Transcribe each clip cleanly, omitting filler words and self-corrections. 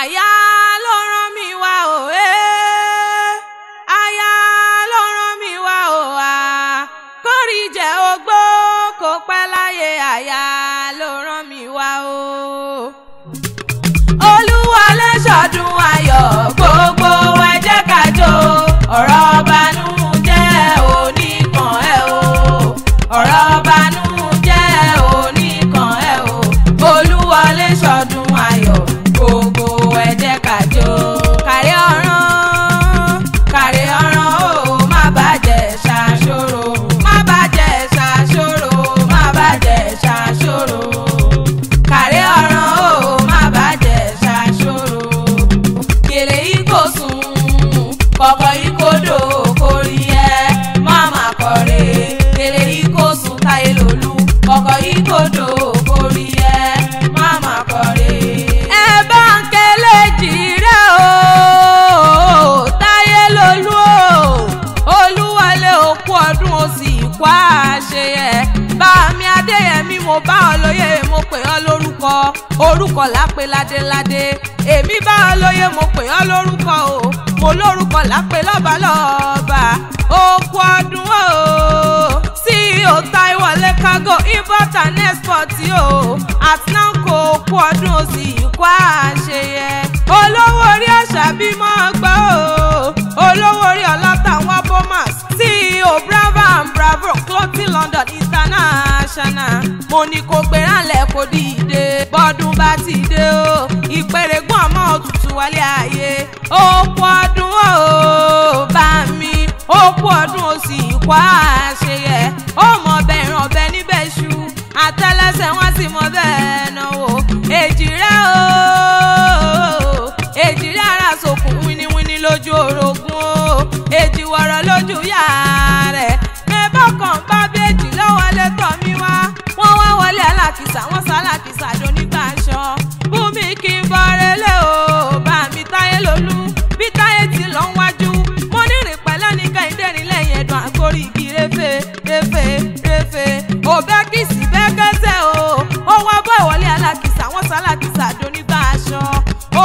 Aya ló rán mi wá o, aya ló rán mi wá o, kórí jẹ́ ogbó kó pẹ́ láyé, aya ló rán mi wá o. Olúwọlé ṣọdún ayọ̀ gbogbo ẹ jẹ́ ká jó, ọ̀rọ̀ banújẹ́ oníkan ẹ o, ọ̀rọ̀ banújẹ́ oníkan ẹ o. Olúwọlé ṣọdún ayọ̀ gbogbo ẹ jẹ́ ká jó. Kàrí ọ̀ràn o, má bàjẹ́ ṣàṣòro, má bàjẹ́ ṣàṣòro, má bàjẹ́ ṣàṣòro. Kàrí ọ̀ràn o, má bàjẹ́ ṣàṣòro. Gèlè yìí kò sùn, kọ̀kọ̀ yìí kò dò, kórí ẹ má má kọ̀rẹ́. Gèlè yìí kò sùn, Táyé Lolú, kọ̀kọ̀ yìí kò dò, kórí ẹ má má kọ̀rẹ́. Ẹ bá ń kélé jìrẹ́ o, Táyé Lolú o, Olúwọlé òkú ọdún ó sì kú àṣeyẹ. Bá mi Adéyẹmí mo bá ọ lóye, mo pè ọ lórúkọ, orúkọ lápè ládéládé. Èmi bá ọ lóye, mo pè ọ lórúkọ o, mo lórúkọ lápè lọ́balọ́ba. Òkú ọdún o, CEO Táíwọlé Cargo Import and Export o, Atlanco òkú ọdún ó sì kú àṣeyẹ. Olówó orí Àṣàbí mọ́ gbọ́ o, olówó orí Ọlátàwọn Bomas, CEO Bravo and Bravo Clothing London International. Mo ní kó gbéranlẹ̀ kó dìde bọ́dún bá ti dé o, ìpèrègùn ọmọ òtútù wálé ayé. Òkú ọdún o, bá mi òkú ọdún ó sì kú àṣeyẹ. Ó mọ ọbẹ̀ ìran ọbẹ̀ níbẹ̀ ṣu, àtẹ́lẹsẹ̀ wọn sì mọ bẹ́ẹ̀ náwó. Èjìrẹ́ o, èjìrẹ́ ara sòkùn wíníwíní lójú orogún o, èjìwọ̀rọ̀ lójú yá rẹ̀. Mẹ́bọ̀ kan bá bèjì lọ́wọ́ lẹ́tọ̀ mi wá, wọ́n wá wọlé alákìsà, wọ́n sá alákìsà dó nígbà aṣọ. Bùnmi kì í bọ̀rẹ́lẹ̀ o, bá mi Táyé Lolú, bí Táyé ti lọ wájú. Mo ní rìn pẹ̀lẹ́ ní Kẹ́hìndé ní lẹ́yìn ẹ̀dùn àgbórí igi réfe réfe réfe. Òbẹ́ kìsì bẹ́ kẹ́sẹ̀ o, ó wá bọ́ ìwọlé alákìsà, wọ́n sá alákìsà dó nígbà aṣọ.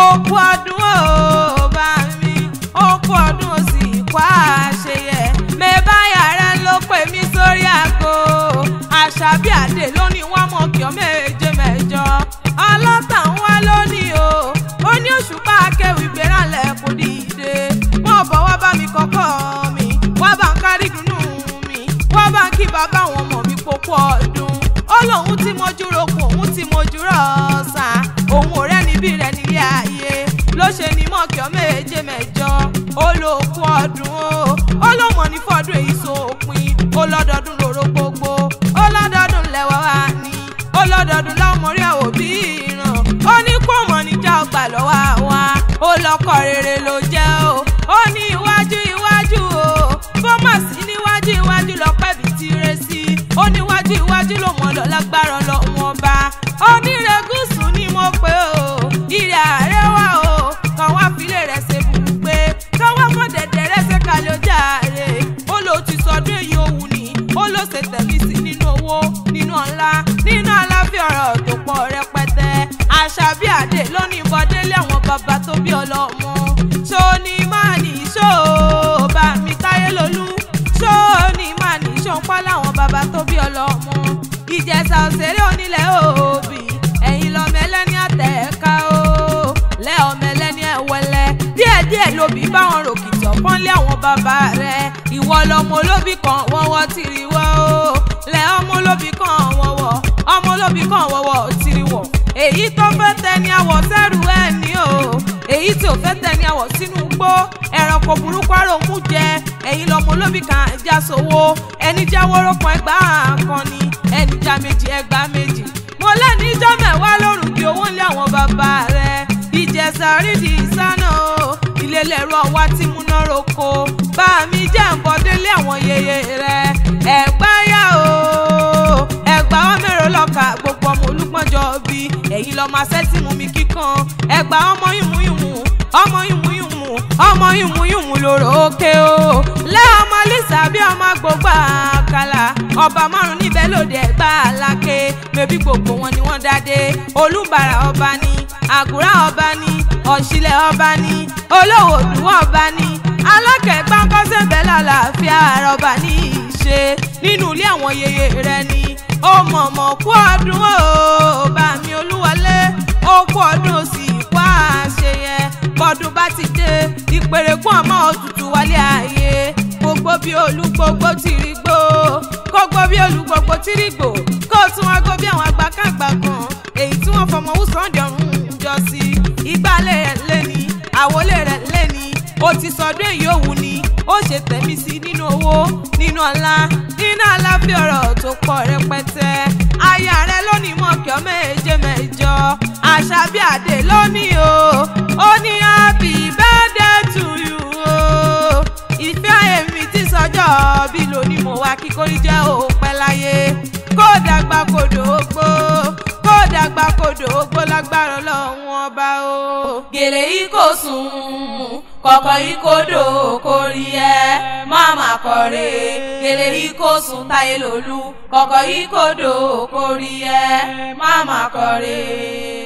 Òkú ọdún o, bá mi òkú ọdún ó sì kú àṣeyẹ. Mẹ́báyà rẹ̀ ló pè mí sórí àgọ́, Àṣàbí Àdè lónìí wọ́n mọ̀ kí ọ méje mẹ́jọ. Ọlọ́tàwọn lónìí o, ó ní Òṣùpá akéwì gbéranlẹ̀ kò dìde. Wọ́n bọ̀ wá bá mi kọ́kọ́ mi, wá bá ń kárí dùnnú mi, wá bá ń kí bàbá àwọn ọmọ mi pópó ọdún. Ó lóun tí mojú rokùn, òun tí mojú rọ̀ọ̀sà, òun ò rẹ́ni bí rẹ̀ nílé ayé. Ló ṣe ní mọ̀kí ọ méje mẹ́jọ, ó lókun ọdún o, ó ló mọ̀ ní fọ́dún èyí sópin. Ó lọ́dọọdún lóró gbogbo, ó lọ́dọọdún lẹ́wọ̀ wá ní, ó lọ́dọọdún láwọn orí àwò bí ìran. Ó ní kó mọ̀ níjà ọgbà lọ́wọ́ àwa, ó lọ́kọ̀ rere ló jẹ́ o. Ó ní iwájú iwájú o, bó má sí níwájú iwájú lọ́pẹ́ bí tirẹ̀ sí. Ó níwájú iwájú ló mọ̀ lọ lágbára lọ́wọ́n bá. Ó ní Rẹ́gùsù ni mo pè o, ìrẹ̀ àrẹwà o, kàn wá filé rẹ̀ ṣe bùgbé, kàn wá kọ́ dẹ̀dẹ̀ rẹ̀ ṣe kalẹ̀ ọjà rẹ̀. Ó ló ti sọdún èyí òwú ni, ó ló ṣe tẹ̀mí sí nínú owó, nínú ọlá, nínú aláfíà ọ̀rọ̀ tó pọ̀ rẹpẹtẹ. Àṣàbí Àdè ló ní bọ́délé àwọn bàbá tó bí ọlọ́mọ. Ṣó ni máa ní ṣó bá mi Táyé Lolú, ṣó ni máa ní ṣó ń pa láwọn bàbá tó bí ọlọ́mọ. Ìjẹ̀ṣà òṣèré onílẹ̀ òbí, ẹ̀yin lọ́mọ ẹlẹ́ni àtẹ̀ká o, lẹ́ ọmọ ẹlẹ́ni ẹ̀wẹ́lẹ́. Díẹ̀díẹ̀ lóbi báwọn ròkìtì ọ̀pọ̀nlé àwọn bàbá rẹ̀. Ìwọ lọmọ olóbì kan wọ́wọ́ tìrìwọ́ o, lẹ́ ọmọ olóbì kan wọ́wọ́, ọmọ olóbì kan wọ́wọ́ tìrìwọ́. Èyí tó fẹ́ tẹ ní àwọ̀ sẹ́rù ẹ̀ ní o, èyí tí ò fẹ́ tẹ ní àwọ̀ sínú gbó. Ẹranko burúkú àròmú jẹ, ẹ̀yin lọmọ olóbì kan já sowó. Ẹni já wórópọ̀ ẹgbàá kan ni, ẹni já méjì ẹgbàá méjì. Mo lẹ́ni ijọ́ mẹ́wàá lórúkì owó ńlẹ̀ àwọn bàbá rẹ̀. Ìjẹ̀ṣà rídìí ìsáná o, ilé lẹ́rọ ọwá tí múná roko. Bá mi jẹ́ nǹkan délé àwọn yeye rẹ̀. Ẹ̀gbá yá o, ẹ̀gbá wọn mẹ́rọ lọ́ka gbogbo ọmọ Olúpọ́njọ bí. Ẹ̀yin lọ máa sẹ́tì mú mi kíkan. Ẹ̀gbá ọmọ yùmùyùmù, ọmọ yùmùyùmù, ọmọ yùmùyùmù lóró òkè o. Lẹ́ ọmọ Lísà bí ọmọ gbogbo àkàlà. Ọba márùn níbẹ̀ lóde Ẹ̀gbá Aláké. Bébí gbogbo wọn ni wọ́n dádé. Olúbàrà ọba ni, Àgùrá ọba ni, ọ̀ṣìlẹ̀ ọba ni olówó òdùwọ̀ ọba ni alákẹ̀gbọ́n kọ́sẹ̀bẹ̀ lálàáfíà rọ̀bà ní ìṣe nínú ilé àwọn yèyé rẹ ni ó mọ̀mọ́ kú ọdún ó bá mi Olúwọlé ó kú ọdún ó sì kú àṣeyẹ bọ́dún bá ti dé ìpèrèkún ọmọ òtútù wálé ayé gbogbo bí olúgbogbo tìrìgbò gbogbo bí olúgbogbo tìrìgbò kó tún wá gbó bí àwọn àgbàkàgbà kan èyí tí wọ́n fọmọ wùsàn dọ̀rùn jọ sí ìgbàlẹ̀ rẹ̀ lẹ́ni àwọlé rẹ̀ lẹ́ni ó ti sọdún èyí òwú ni ó ṣe tẹ̀mí sí nínú owó nínú ọlá nínú àlàáfíà ọ̀rọ̀ tó pọ̀ rẹpẹtẹ aya rẹ lónìí mọ̀kẹ́ méje mẹ́jọ Àṣàbí Adé lónìí ó ní happy birthday to you o ìfẹ́ èmi ti sọjọ́ bí lónìí mo wá kíkórí jẹ́ òpẹ́ láyé kó dàgbà kó dògbò kó dàgbà kó dògbò lágbára Ọlọ́run ọba o. Gèlè yìí kò sùn kọ̀kọ̀ yìí kò dò kò rí ẹ máma kọ̀rẹ́ gèlè yìí kò sùn Táyé Lòlú kọ̀kọ̀ yìí kò dò kò rí ẹ máma kọ̀rẹ́.